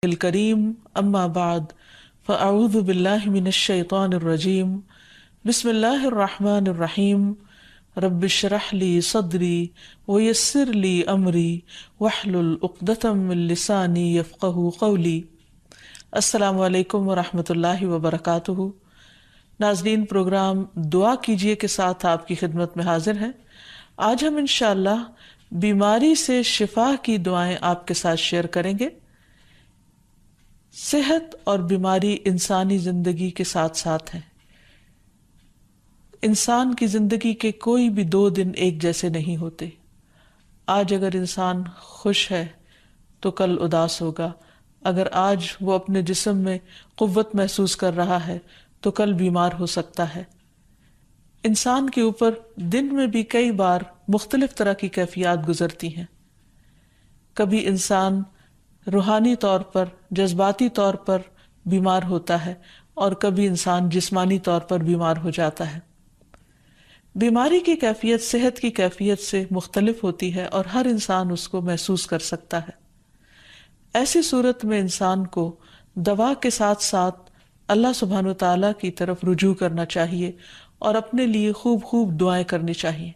الکریم اما بعد فاعوذ باللہ من الشیطان الرجیم بسم اللہ الرحمن الرحیم رب اشرح لی صدری ویسر لی امری واحلل عقدۃ من لسانی یفقہوا قولی۔ السلام علیکم ورحمۃ اللہ وبرکاتہ۔ ناظرین، پروگرام دعا کیجیے کے ساتھ آپ کی خدمت میں حاضر ہیں۔ آج ہم انشاءاللہ بیماری سے شفا کی دعائیں آپ کے ساتھ شیئر کریں گے۔ صحت اور بیماری انسانی زندگی کے ساتھ ساتھ ہیں۔ انسان کی زندگی کے کوئی بھی 2 دن ایک جیسے نہیں ہوتے۔ آج اگر انسان خوش ہے تو کل اداس ہوگا، اگر آج وہ اپنے جسم میں قوت محسوس کر رہا ہے تو کل بیمار ہو سکتا ہے۔ انسان کے اوپر دن میں بھی کئی بار مختلف طرح کی کیفیات گزرتی ہیں۔ کبھی انسان روحانی طور پر، جذباتی طور پر بیمار ہوتا ہے اور کبھی انسان جسمانی طور پر بیمار ہو جاتا ہے۔ بیماری کی کیفیت صحت کی کیفیت سے مختلف ہوتی ہے اور ہر انسان اس کو محسوس کر سکتا ہے۔ ایسی صورت میں انسان کو دوا کے ساتھ ساتھ اللہ سبحانہ و تعالیٰ کی طرف رجوع کرنا چاہیے اور اپنے لیے خوب خوب دعائیں کرنی چاہیے۔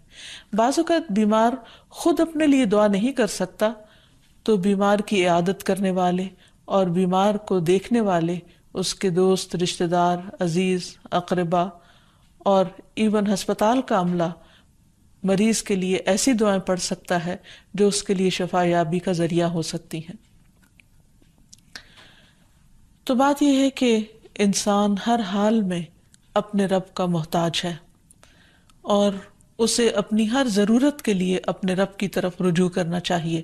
بعض اوقات بیمار خود اپنے لیے دعا نہیں کر سکتا تو بیمار کی عیادت کرنے والے اور بیمار کو دیکھنے والے، اس کے دوست، رشتہ دار، عزیز، اقربا اور ایون ہسپتال کا عملہ مریض کے لیے ایسی دعائیں پڑھ سکتا ہے جو اس کے لیے شفا یابی کا ذریعہ ہو سکتی ہیں۔ تو بات یہ ہے کہ انسان ہر حال میں اپنے رب کا محتاج ہے اور اسے اپنی ہر ضرورت کے لیے اپنے رب کی طرف رجوع کرنا چاہیے،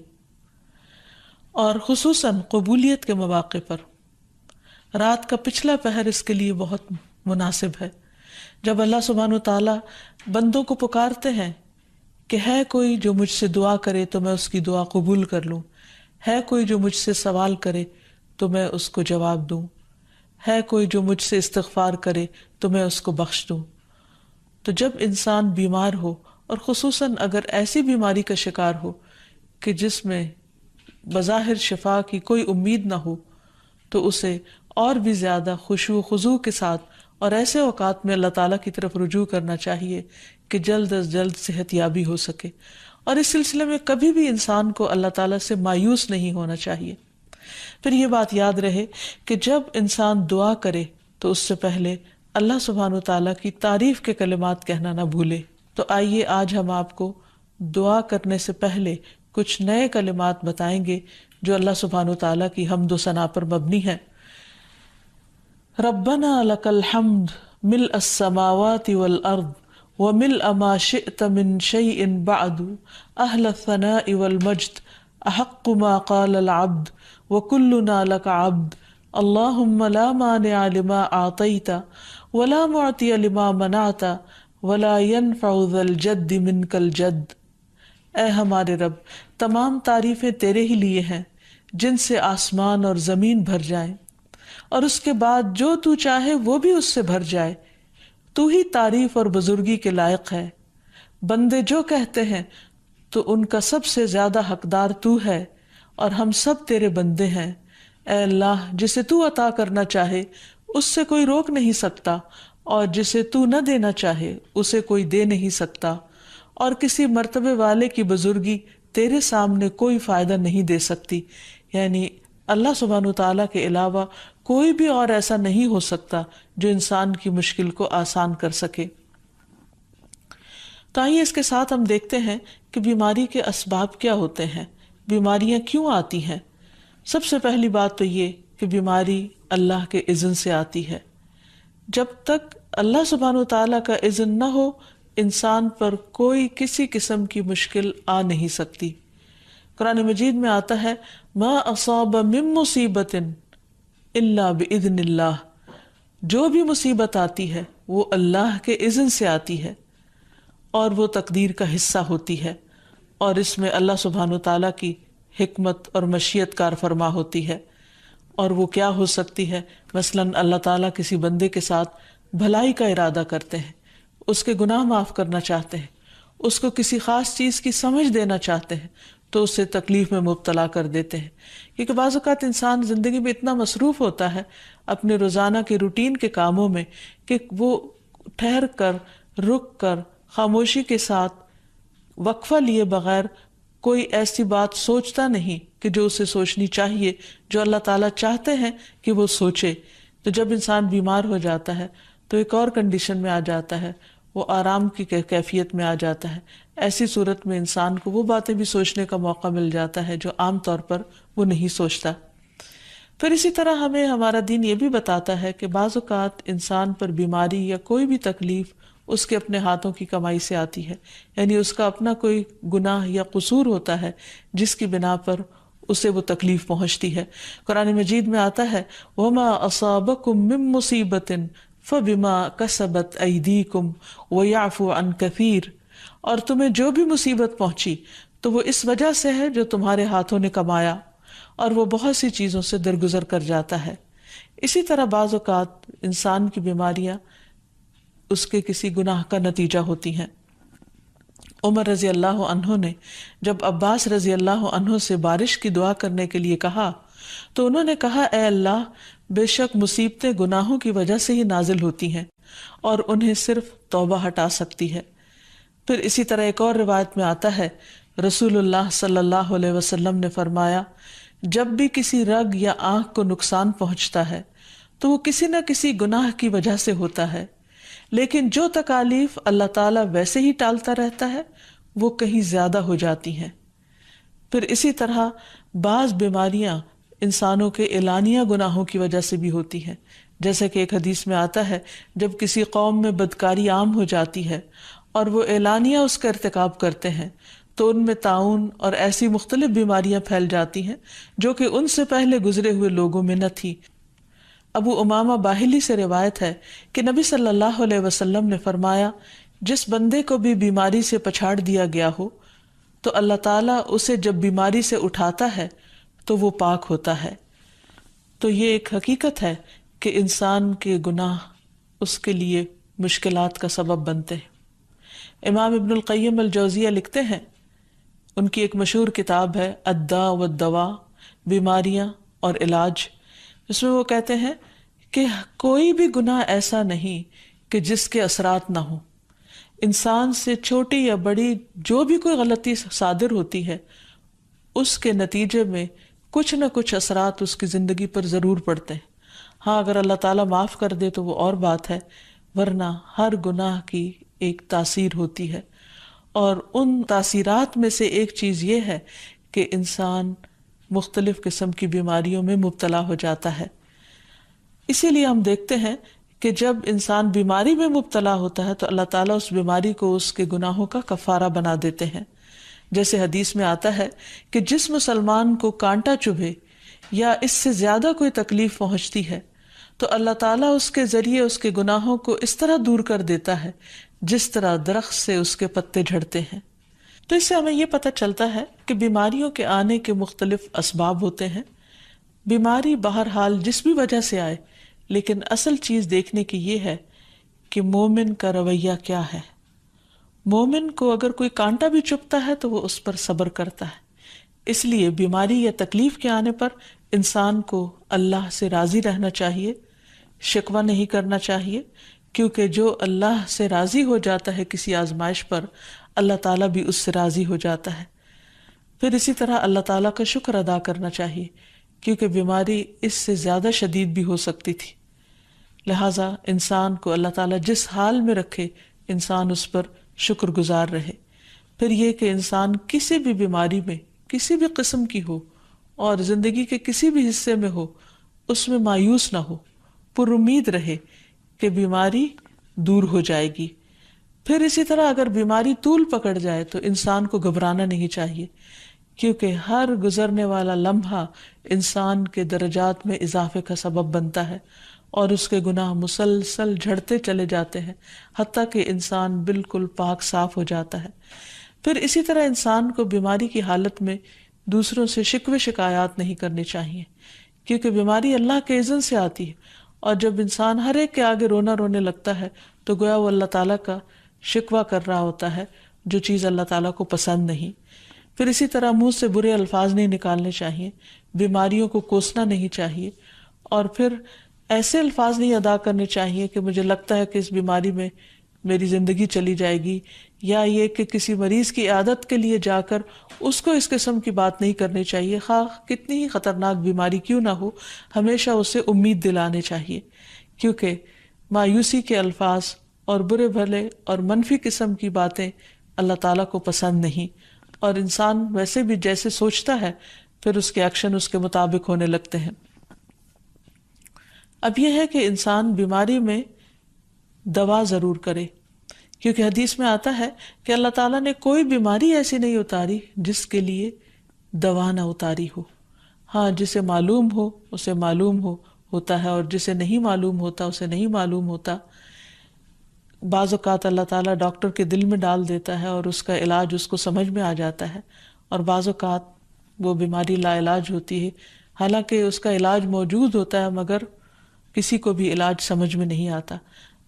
اور خصوصاً قبولیت کے مواقع پر۔ رات کا پچھلا پہر اس کے لیے بہت مناسب ہے، جب اللہ سبحانہ وتعالیٰ بندوں کو پکارتے ہیں کہ ہے کوئی جو مجھ سے دعا کرے تو میں اس کی دعا قبول کر لوں، ہے کوئی جو مجھ سے سوال کرے تو میں اس کو جواب دوں، ہے کوئی جو مجھ سے استغفار کرے تو میں اس کو بخش دوں۔ تو جب انسان بیمار ہو، اور خصوصاً اگر ایسی بیماری کا شکار ہو کہ جس میں بظاہر شفا کی کوئی امید نہ ہو، تو اسے اور بھی زیادہ خشوع و خضوع کے ساتھ اور ایسے اوقات میں اللہ تعالیٰ کی طرف رجوع کرنا چاہیے کہ جلد از جلد صحت یابی ہو سکے۔ اور اس سلسلے میں کبھی بھی انسان کو اللہ تعالیٰ سے مایوس نہیں ہونا چاہیے۔ پھر یہ بات یاد رہے کہ جب انسان دعا کرے تو اس سے پہلے اللہ سبحانہ وتعالیٰ کی تعریف کے کلمات کہنا نہ بھولے۔ تو آئیے آج ہم آپ کو دعا کرنے سے پہلے کچھ نئے کلمات بتائیں گے جو اللہ سبحانہ وتعالیٰ کی حمد و ثنا پر مبنی ہیں۔ ربنا لک الحمد ملء السماوات والارض وملء ما شئت من شیء بعد اہل الثناء والمجد احق ما قال العبد وكلنا لك عبد اللهم لا مانع لما اعطيت ولا معطي لما منعت ولا ينفع ذا الجد منك الجد۔ اے ہمارے رب، تمام تعریفیں تیرے ہی لیے ہیں جن سے آسمان اور زمین بھر جائیں، اور اس کے بعد جو تو چاہے وہ بھی اس سے بھر جائے۔ تو ہی تعریف اور بزرگی کے لائق ہے۔ بندے جو کہتے ہیں تو ان کا سب سے زیادہ حقدار تو ہے، اور ہم سب تیرے بندے ہیں۔ اے اللہ، جسے تو عطا کرنا چاہے اس سے کوئی روک نہیں سکتا، اور جسے تو نہ دینا چاہے اسے کوئی دے نہیں سکتا، اور کسی مرتبے والے کی بزرگی تیرے سامنے کوئی فائدہ نہیں دے سکتی۔ یعنی اللہ سبحانہ وتعالیٰ کے علاوہ کوئی بھی اور ایسا نہیں ہو سکتا جو انسان کی مشکل کو آسان کر سکے۔ تو آئیے اس کے ساتھ ہم دیکھتے ہیں کہ بیماری کے اسباب کیا ہوتے ہیں، بیماریاں کیوں آتی ہیں۔ سب سے پہلی بات تو یہ کہ بیماری اللہ کے اذن سے آتی ہے۔ جب تک اللہ سبحانہ وتعالیٰ کا اذن نہ ہو، انسان پر کوئی کسی قسم کی مشکل آ نہیں سکتی۔ قرآن مجید میں آتا ہے ما اصاب من مصیبت الا باذن اللہ، جو بھی مصیبت آتی ہے وہ اللہ کے اذن سے آتی ہے اور وہ تقدیر کا حصہ ہوتی ہے، اور اس میں اللہ سبحانہ وتعالیٰ کی حکمت اور مشیت کار فرما ہوتی ہے۔ اور وہ کیا ہو سکتی ہے؟ مثلاً اللہ تعالیٰ کسی بندے کے ساتھ بھلائی کا ارادہ کرتے ہیں، اس کے گناہ معاف کرنا چاہتے ہیں، اس کو کسی خاص چیز کی سمجھ دینا چاہتے ہیں، تو اسے تکلیف میں مبتلا کر دیتے ہیں، کیونکہ بعض اوقات انسان زندگی میں اتنا مصروف ہوتا ہے اپنے روزانہ کے روٹین کے کاموں میں کہ وہ ٹھہر کر، رک کر، خاموشی کے ساتھ وقفہ لیے بغیر کوئی ایسی بات سوچتا نہیں کہ جو اسے سوچنی چاہیے، جو اللہ تعالیٰ چاہتے ہیں کہ وہ سوچے۔ تو جب انسان بیمار ہو جاتا ہے تو ایک اور کنڈیشن میں آ جاتا ہے، وہ آرام کی کیفیت میں آ جاتا ہے۔ ایسی صورت میں انسان کو وہ باتیں بھی سوچنے کا موقع مل جاتا ہے جو عام طور پر وہ نہیں سوچتا۔ پھر اسی طرح ہمیں ہمارا دین یہ بھی بتاتا ہے کہ بعض اوقات انسان پر بیماری یا کوئی بھی تکلیف اس کے اپنے ہاتھوں کی کمائی سے آتی ہے، یعنی اس کا اپنا کوئی گناہ یا قصور ہوتا ہے جس کی بنا پر اسے وہ تکلیف پہنچتی ہے۔ قرآن مجید میں آتا ہے وَمَا أَصَابَكُم مِّن مُّصِيبَةٍ فَبِمَا كَسَبَتْ أَيْدِيكُمْ وَيَعْفُو عَن كَثِيرٍ، اور تمہیں جو بھی مصیبت پہنچی تو وہ اس وجہ سے ہے جو تمہارے ہاتھوں نے کمایا، اور وہ بہت سی چیزوں سے درگزر کر جاتا ہے۔ اسی طرح بعض اوقات انسان کی بیماریاں اس کے کسی گناہ کا نتیجہ ہوتی ہیں۔ عمر رضی اللہ عنہ نے جب عباس رضی اللہ عنہ سے بارش کی دعا کرنے کے لیے کہا تو انہوں نے کہا اے اللہ، بے شک مصیبتیں گناہوں کی وجہ سے ہی نازل ہوتی ہیں اور انہیں صرف توبہ ہٹا سکتی ہے۔ پھر اسی طرح ایک اور روایت میں آتا ہے رسول اللہ صلی اللہ علیہ وسلم نے فرمایا جب بھی کسی رگ یا آنکھ کو نقصان پہنچتا ہے تو وہ کسی نہ کسی گناہ کی وجہ سے ہوتا ہے، لیکن جو تکالیف اللہ تعالیٰ ویسے ہی ٹالتا رہتا ہے وہ کہیں زیادہ ہو جاتی ہیں۔ پھر اسی طرح بعض بیماریاں انسانوں کے اعلانیہ گناہوں کی وجہ سے بھی ہوتی ہیں، جیسا کہ ایک حدیث میں آتا ہے جب کسی قوم میں بدکاری عام ہو جاتی ہے اور وہ اعلانیہ اس کا ارتکاب کرتے ہیں تو ان میں طاعون اور ایسی مختلف بیماریاں پھیل جاتی ہیں جو کہ ان سے پہلے گزرے ہوئے لوگوں میں نہ تھی۔ ابو امامہ باہلی سے روایت ہے کہ نبی صلی اللہ علیہ وسلم نے فرمایا جس بندے کو بھی بیماری سے پچھاڑ دیا گیا ہو تو اللہ تعالیٰ اسے جب بیماری سے اٹھاتا ہے تو وہ پاک ہوتا ہے۔ تو یہ ایک حقیقت ہے کہ انسان کے گناہ اس کے لیے مشکلات کا سبب بنتے ہیں۔ امام ابن القیم الجوزیہ لکھتے ہیں، ان کی ایک مشہور کتاب ہے الداء والدواء، بیماریاں اور علاج، اس میں وہ کہتے ہیں کہ کوئی بھی گناہ ایسا نہیں کہ جس کے اثرات نہ ہوں۔ انسان سے چھوٹی یا بڑی جو بھی کوئی غلطی صادر ہوتی ہے اس کے نتیجے میں کچھ نہ کچھ اثرات اس کی زندگی پر ضرور پڑتے ہیں۔ ہاں اگر اللہ تعالیٰ معاف کر دے تو وہ اور بات ہے، ورنہ ہر گناہ کی ایک تاثیر ہوتی ہے، اور ان تاثیرات میں سے ایک چیز یہ ہے کہ انسان مختلف قسم کی بیماریوں میں مبتلا ہو جاتا ہے۔ اسی لیے ہم دیکھتے ہیں کہ جب انسان بیماری میں مبتلا ہوتا ہے تو اللہ تعالیٰ اس بیماری کو اس کے گناہوں کا کفارہ بنا دیتے ہیں۔ جیسے حدیث میں آتا ہے کہ جس مسلمان کو کانٹا چبھے یا اس سے زیادہ کوئی تکلیف پہنچتی ہے تو اللہ تعالیٰ اس کے ذریعے اس کے گناہوں کو اس طرح دور کر دیتا ہے جس طرح درخت سے اس کے پتے جھڑتے ہیں۔ تو اس سے ہمیں یہ پتہ چلتا ہے کہ بیماریوں کے آنے کے مختلف اسباب ہوتے ہیں۔ بیماری بہرحال جس بھی وجہ سے آئے، لیکن اصل چیز دیکھنے کی یہ ہے کہ مومن کا رویہ کیا ہے۔ مومن کو اگر کوئی کانٹا بھی چبھتا ہے تو وہ اس پر صبر کرتا ہے۔ اس لیے بیماری یا تکلیف کے آنے پر انسان کو اللہ سے راضی رہنا چاہیے، شکوہ نہیں کرنا چاہیے، کیونکہ جو اللہ سے راضی ہو جاتا ہے کسی آزمائش پر، اللہ تعالیٰ بھی اس سے راضی ہو جاتا ہے۔ پھر اسی طرح اللہ تعالیٰ کا شکر ادا کرنا چاہیے، کیونکہ بیماری اس سے زیادہ شدید بھی ہو سکتی تھی۔ لہٰذا انسان کو اللہ تعالیٰ جس حال میں رکھے انسان اس پر شکر گزار رہے۔ پھر یہ کہ انسان کسی بھی بیماری میں کسی بھی قسم کی ہو اور زندگی کے کسی بھی حصے میں ہو، اس میں مایوس نہ ہو، پر امید رہے کہ بیماری دور ہو جائے گی۔ پھر اسی طرح اگر بیماری طول پکڑ جائے تو انسان کو گھبرانا نہیں چاہیے، کیونکہ ہر گزرنے والا لمحہ انسان کے درجات میں اضافے کا سبب بنتا ہے اور اس کے گناہ مسلسل جھڑتے چلے جاتے ہیں حتیٰ کہ انسان بالکل پاک صاف ہو جاتا ہے۔ پھر اسی طرح انسان کو بیماری کی حالت میں دوسروں سے شکوے شکایات نہیں کرنی چاہیے، کیونکہ بیماری اللہ کے اذن سے آتی ہے، اور جب انسان ہر ایک کے آگے رونے لگتا ہے تو گویا وہ اللہ تعالیٰ کا شکوہ کر رہا ہوتا ہے، جو چیز اللہ تعالیٰ کو پسند نہیں۔ پھر اسی طرح منہ سے برے الفاظ نہیں نکالنے چاہیے، بیماریوں کو کوسنا نہیں چاہیے، اور پھر ایسے الفاظ نہیں ادا کرنے چاہیے کہ مجھے لگتا ہے کہ اس بیماری میں میری زندگی چلی جائے گی، یا یہ کہ کسی مریض کی عیادت کے لیے جا کر اس کو اس قسم کی بات نہیں کرنی چاہیے، خواہ کتنی ہی خطرناک بیماری کیوں نہ ہو، ہمیشہ اسے امید دلانے چاہیے، کیونکہ مایوسی کے الفاظ اور برے بھلے اور منفی قسم کی باتیں اللہ تعالیٰ کو پسند نہیں، اور انسان ویسے بھی جیسے سوچتا ہے پھر اس کے ایکشن اس کے مطابق ہونے لگتے ہیں۔ اب یہ ہے کہ انسان بیماری میں دوا ضرور کرے، کیونکہ حدیث میں آتا ہے کہ اللہ تعالیٰ نے کوئی بیماری ایسی نہیں اتاری جس کے لیے دوا نہ اتاری ہو۔ ہاں، جسے معلوم ہو اسے معلوم ہوتا ہے، اور جسے نہیں معلوم ہوتا اسے نہیں معلوم ہوتا۔ بعض اوقات اللہ تعالیٰ ڈاکٹر کے دل میں ڈال دیتا ہے اور اس کا علاج اس کو سمجھ میں آ جاتا ہے، اور بعض اوقات وہ بیماری لا علاج ہوتی ہے، حالانکہ اس کا علاج موجود ہوتا ہے مگر کسی کو بھی علاج سمجھ میں نہیں آتا۔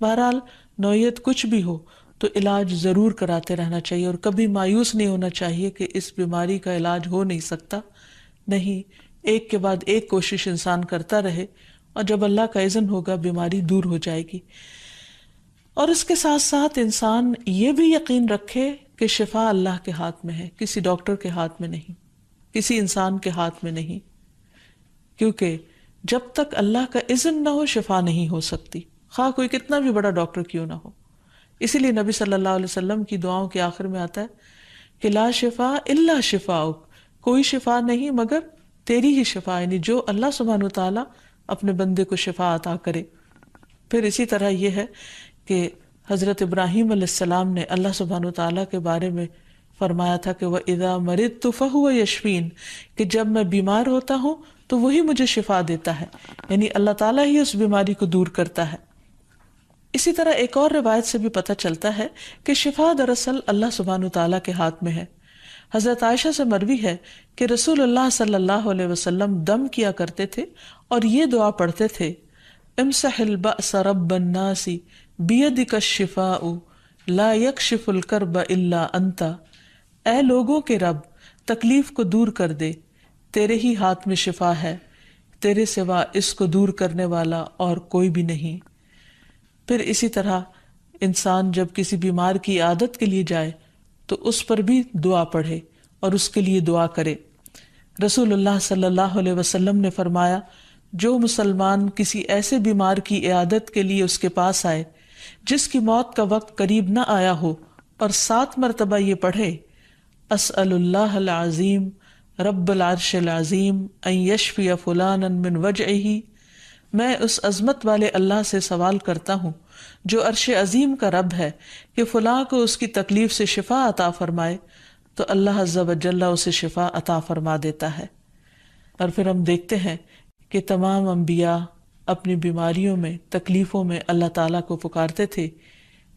بہرحال نوعیت کچھ بھی ہو تو علاج ضرور کراتے رہنا چاہیے، اور کبھی مایوس نہیں ہونا چاہیے کہ اس بیماری کا علاج ہو نہیں سکتا، نہیں، ایک کے بعد ایک کوشش انسان کرتا رہے، اور جب اللہ کا اذن ہوگا بیماری دور ہو جائے گی۔ اور اس کے ساتھ ساتھ انسان یہ بھی یقین رکھے کہ شفا اللہ کے ہاتھ میں ہے، کسی ڈاکٹر کے ہاتھ میں نہیں، کسی انسان کے ہاتھ میں نہیں، کیونکہ جب تک اللہ کا اذن نہ ہو شفا نہیں ہو سکتی، خواہ کوئی کتنا بھی بڑا ڈاکٹر کیوں نہ ہو۔ اسی لیے نبی صلی اللہ علیہ وسلم کی دعاؤں کے آخر میں آتا ہے کہ لا شفا الا شفاؤک، کوئی شفا نہیں مگر تیری ہی شفا، یعنی جو اللہ سبحانہ وتعالیٰ اپنے بندے کو شفا عطا کرے۔ پھر اسی طرح یہ ہے کہ حضرت ابراہیم علیہ السلام نے اللہ سبحانہ وتعالیٰ کے بارے میں فرمایا تھا کہ وَإِذَا مَرِضْتُ فَهُوَ يَشْفِينِ، کہ جب میں بیمار ہوتا ہوں تو وہی مجھے شفا دیتا ہے، یعنی اللہ تعالیٰ ہی اس بیماری کو دور کرتا ہے۔ اسی طرح ایک اور روایت سے بھی پتہ چلتا ہے کہ شفا دراصل اللہ سبحانہ وتعالیٰ کے ہاتھ میں ہے۔ حضرت عائشہ سے مروی ہے کہ رسول اللہ صلی اللہ علیہ وسلم دم کیا کرتے تھے اور یہ دعا پڑھتے تھے، امسح البأس رب الناس بیدک الشفاء لا یکشف الکرب الا انت، اے لوگوں کے رب تکلیف کو دور کر دے، تیرے ہی ہاتھ میں شفا ہے، تیرے سوا اس کو دور کرنے والا اور کوئی بھی نہیں۔ پھر اسی طرح انسان جب کسی بیمار کی عیادت کے لیے جائے تو اس پر بھی دعا پڑھے اور اس کے لیے دعا کرے۔ رسول اللہ صلی اللہ علیہ وسلم نے فرمایا، جو مسلمان کسی ایسے بیمار کی عیادت کے لیے اس کے پاس آئے جس کی موت کا وقت قریب نہ آیا ہو اور 7 مرتبہ یہ پڑھے، اسأل اللہ العظیم رب العرش العظیم ان یشفی فلانا من وجعہ، میں اس عظمت والے اللہ سے سوال کرتا ہوں جو عرش عظیم کا رب ہے کہ فلاں کو اس کی تکلیف سے شفا عطا فرمائے، تو اللہ عز و جل اسے شفا عطا فرما دیتا ہے۔ اور پھر ہم دیکھتے ہیں کہ تمام انبیاء اپنی بیماریوں میں، تکلیفوں میں اللہ تعالیٰ کو پکارتے تھے،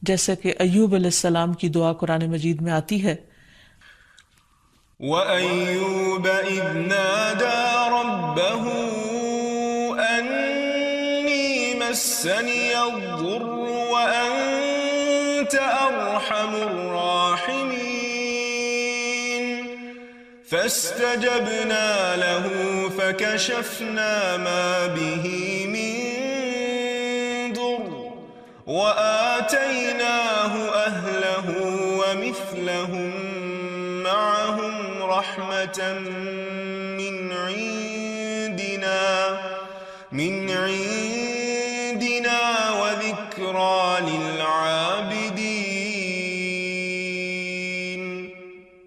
جیسا کہ ایوب علیہ السلام کی دعا قرآن مجید میں آتی ہے، وَأَيُّوبَ إِذْ نَادَى رَبَّهُ أَنِّي مَسَّنِيَ الضُّرُّ وَأَنْتَ أَرْحَمُ الرَّاحِمِينَ فَاسْتَجَبْنَا لَهُ فَكَشَفْنَا مَا بِهِ مِنْ ضُرٍّ وَآتَيْنَاهُ أَهْلَهُ وَمِثْلَهُمْ معهم رحمة من عندنا وذكرى للعابدين۔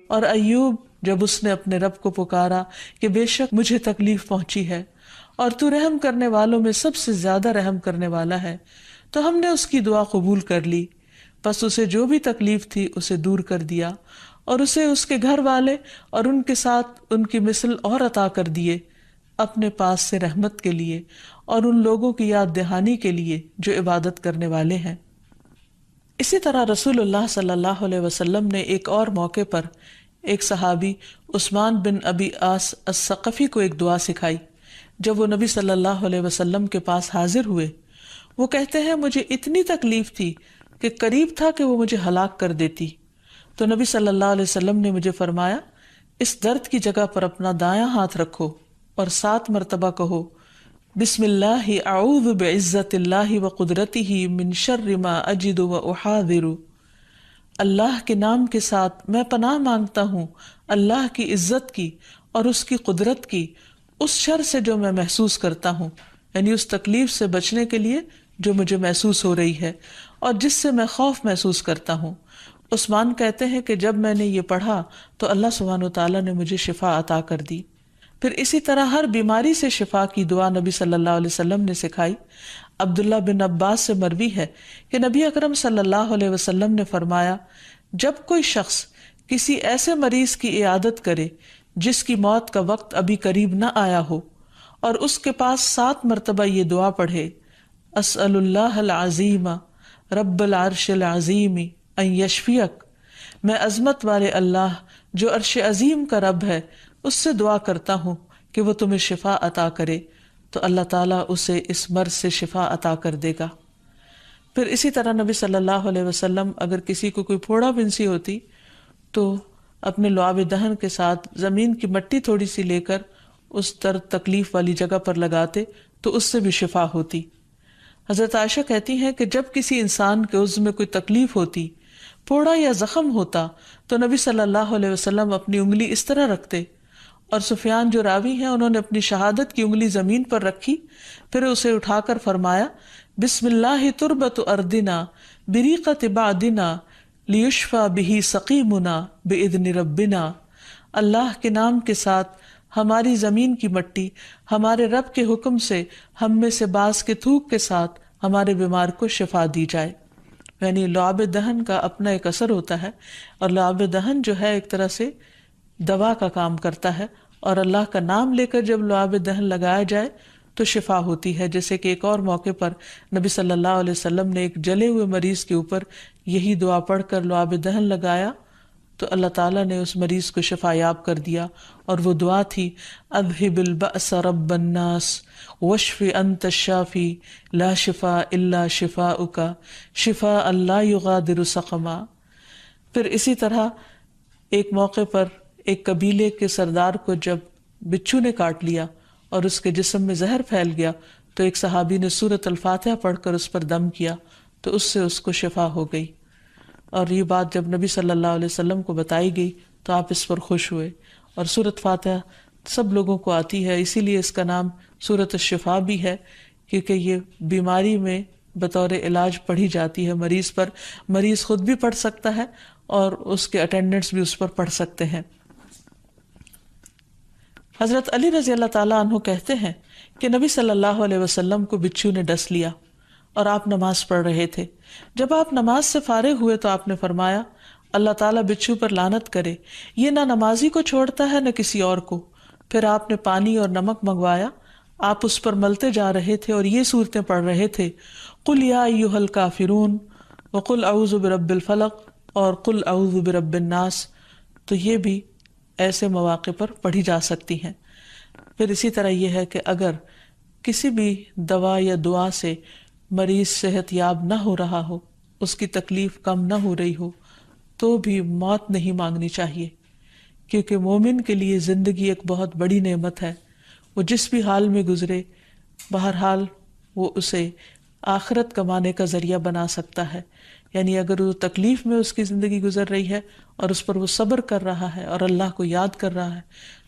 اور ایوب جب اس نے اپنے رب کو پکارا کہ بے شک مجھے تکلیف پہنچی ہے اور تو رحم کرنے والوں میں سب سے زیادہ رحم کرنے والا ہے، تو ہم نے اس کی دعا قبول کر لی، پس اسے جو بھی تکلیف تھی اسے دور کر دیا، اور اسے اس کے گھر والے اور ان کے ساتھ ان کی مثل اور عطا کر دیے اپنے پاس سے رحمت کے لیے اور ان لوگوں کی یاد دہانی کے لیے جو عبادت کرنے والے ہیں۔ اسی طرح رسول اللہ صلی اللہ علیہ وسلم نے ایک اور موقع پر ایک صحابی عثمان بن ابی عاص الثقفی کو ایک دعا سکھائی۔ جب وہ نبی صلی اللہ علیہ وسلم کے پاس حاضر ہوئے، وہ کہتے ہیں مجھے اتنی تکلیف تھی کہ قریب تھا کہ وہ مجھے ہلاک کر دیتی، تو نبی صلی اللہ علیہ وسلم نے مجھے فرمایا اس درد کی جگہ پر اپنا دایاں ہاتھ رکھو اور 7 مرتبہ کہو بسم اللہ اعوذ بعزت اللہ وقدرتہ من شر ما اجد واحاذر، اللہ کے نام کے ساتھ میں پناہ مانگتا ہوں اللہ کی عزت کی اور اس کی قدرت کی اس شر سے جو میں محسوس کرتا ہوں، یعنی اس تکلیف سے بچنے کے لیے جو مجھے محسوس ہو رہی ہے اور جس سے میں خوف محسوس کرتا ہوں۔ عثمان کہتے ہیں کہ جب میں نے یہ پڑھا تو اللہ سبحانہ وتعالیٰ نے مجھے شفا عطا کر دی۔ پھر اسی طرح ہر بیماری سے شفا کی دعا نبی صلی اللہ علیہ وسلم نے سکھائی۔ عبداللہ بن عباس سے مروی ہے کہ نبی اکرم صلی اللہ علیہ وسلم نے فرمایا، جب کوئی شخص کسی ایسے مریض کی عیادت کرے جس کی موت کا وقت ابھی قریب نہ آیا ہو اور اس کے پاس 7 مرتبہ یہ دعا پڑھے، اسأل اللہ العظیم رب العرش العظیم ان یشفیک، میں عظمت والے اللہ جو عرش عظیم کا رب ہے اس سے دعا کرتا ہوں کہ وہ تمہیں شفا عطا کرے، تو اللہ تعالیٰ اسے اس مرض سے شفا عطا کر دے گا۔ پھر اسی طرح نبی صلی اللہ علیہ وسلم اگر کسی کو کوئی پھوڑا بنسی ہوتی تو اپنے لعاب دہن کے ساتھ زمین کی مٹی تھوڑی سی لے کر اس درد تکلیف والی جگہ پر لگاتے تو اس سے بھی شفا ہوتی۔ حضرت عائشہ کہتی ہیں کہ جب کسی انسان کے عضو میں کوئی تکلیف ہوتی، پھوڑا یا زخم ہوتا، تو نبی صلی اللہ علیہ وسلم اپنی انگلی اس طرح رکھتے، اور سفیان جو راوی ہیں انہوں نے اپنی شہادت کی انگلی زمین پر رکھی، پھر اسے اٹھا کر فرمایا بسم اللہ تربت اردنا بریقت بعدنا لیشفى به سقیمنا باذن ربنا، اللہ کے نام کے ساتھ ہماری زمین کی مٹی ہمارے رب کے حکم سے ہم میں سے بعض کے تھوک کے ساتھ ہمارے بیمار کو شفا دی جائے۔ یعنی لعاب دہن کا اپنا ایک اثر ہوتا ہے، اور لعاب دہن جو ہے ایک طرح سے دوا کا کام کرتا ہے، اور اللہ کا نام لے کر جب لعاب دہن لگایا جائے تو شفا ہوتی ہے۔ جیسے کہ ایک اور موقع پر نبی صلی اللہ علیہ وسلم نے ایک جلے ہوئے مریض کے اوپر یہی دعا پڑھ کر لعاب دہن لگایا تو اللہ تعالیٰ نے اس مریض کو شفا یاب کر دیا، اور وہ دعا تھی اذہب البأس رب الناس واشف انت الشافی لا شفاء الا شفاؤک شفاء لا یغادر سقما۔ پھر اسی طرح ایک موقع پر ایک قبیلے کے سردار کو جب بچھو نے کاٹ لیا اور اس کے جسم میں زہر پھیل گیا تو ایک صحابی نے سورۃ الفاتحہ پڑھ کر اس پر دم کیا تو اس سے اس کو شفا ہو گئی، اور یہ بات جب نبی صلی اللہ علیہ وسلم کو بتائی گئی تو آپ اس پر خوش ہوئے۔ اور سورۃ فاتحہ سب لوگوں کو آتی ہے، اسی لیے اس کا نام سورۃ الشفا بھی ہے، کیونکہ یہ بیماری میں بطور علاج پڑھی جاتی ہے مریض پر، مریض خود بھی پڑھ سکتا ہے اور اس کے اٹینڈنٹس بھی اس پر پڑھ سکتے ہیں۔ حضرت علی رضی اللہ تعالیٰ عنہ کہتے ہیں کہ نبی صلی اللہ علیہ وسلم کو بچھو نے ڈس لیا اور آپ نماز پڑھ رہے تھے۔ جب آپ نماز سے فارغ ہوئے تو آپ نے فرمایا اللہ تعالیٰ بچھو پر لعنت کرے، یہ نہ نمازی کو چھوڑتا ہے نہ کسی اور کو۔ پھر آپ نے پانی اور نمک منگوایا، آپ اس پر ملتے جا رہے تھے اور یہ صورتیں پڑھ رہے تھے قل یا ایھا الکافرون وقل اعوذ برب الفلق اور قل اعوذ برب الناس، تو یہ بھی ایسے مواقع پر پڑھی جا سکتی ہیں۔ پھر اسی طرح یہ ہے کہ اگر کسی بھی دوا یا دعا سے مریض صحت یاب نہ ہو رہا ہو، اس کی تکلیف کم نہ ہو رہی ہو، تو بھی موت نہیں مانگنی چاہیے، کیونکہ مومن کے لیے زندگی ایک بہت بڑی نعمت ہے۔ وہ جس بھی حال میں گزرے، بہرحال وہ اسے آخرت کمانے کا ذریعہ بنا سکتا ہے۔ یعنی اگر وہ تکلیف میں اس کی زندگی گزر رہی ہے اور اس پر وہ صبر کر رہا ہے اور اللہ کو یاد کر رہا ہے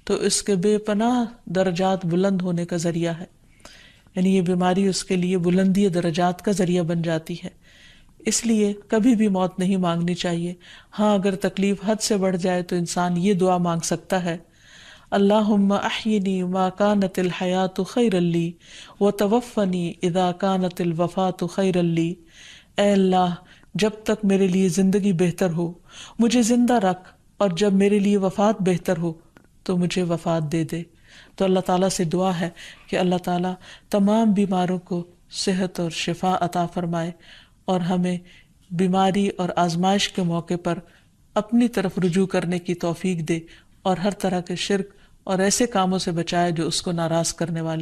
تو اس کے بے پناہ درجات بلند ہونے کا ذریعہ ہے۔ یعنی یہ بیماری اس کے لیے بلندی درجات کا ذریعہ بن جاتی ہے۔ اس لیے کبھی بھی موت نہیں مانگنی چاہیے۔ ہاں اگر تکلیف حد سے بڑھ جائے تو انسان یہ دعا مانگ سکتا ہے اللہم احینی ما کانت الحیات خیرا لی وتوفنی اذا کانت الوفات خیرا لی، اے اللہ جب تک میرے لیے زندگی بہتر ہو مجھے زندہ رکھ، اور جب میرے لیے وفات بہتر ہو تو مجھے وفات دے دے۔ تو اللہ تعالیٰ سے دعا ہے کہ اللہ تعالیٰ تمام بیماروں کو صحت اور شفا عطا فرمائے، اور ہمیں بیماری اور آزمائش کے موقع پر اپنی طرف رجوع کرنے کی توفیق دے، اور ہر طرح کے شرک اور ایسے کاموں سے بچائے جو اس کو ناراض کرنے والے۔